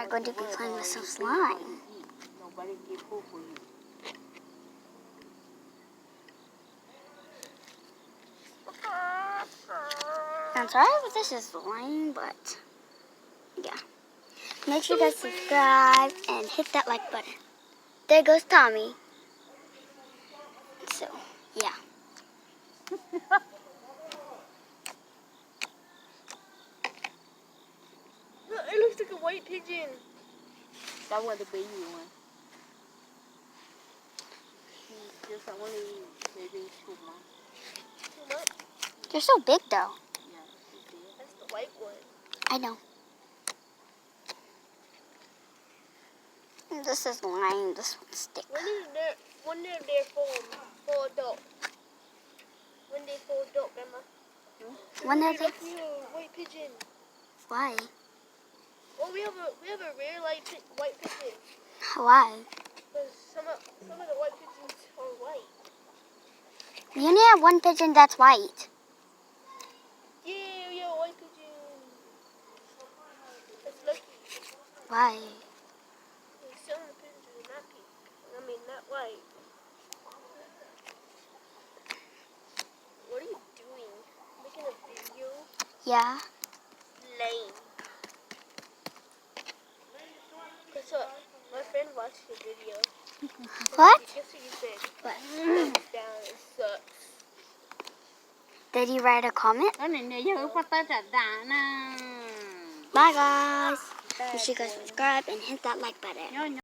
are going to be playing with some slime. Nobody get food for you. I'm sorry if this is lame, but yeah. Make sure you guys subscribe and hit that like button. There goes Tommy. So, yeah. Look, it looks like a white pigeon. That was the baby one. Just only maybe 2 months. Too much. They're so big, though. Yeah, she did. That's the white one. I know. This is lime. This one's thick. When they're full adult. When they full adult, Grandma. When they're Look, we have a white pigeon. Why? Oh, we have a rare white pigeon. Why? Because some of the white pigeons are white. We only have one pigeon that's white. Yeah, we have a white pigeon. That's lucky. Why? Some of the pigeons are not pink. I mean, not white. What are you doing? Making a video? Yeah. Lame. Guess what? My friend watched the video. What? Guess what you said? What? Thumbs down, it sucks. Did he write a comment? Cái này này giờ phát tới trả đá nè. Bye, guys. Make sure you guys subscribe and hit that like button. Nhớ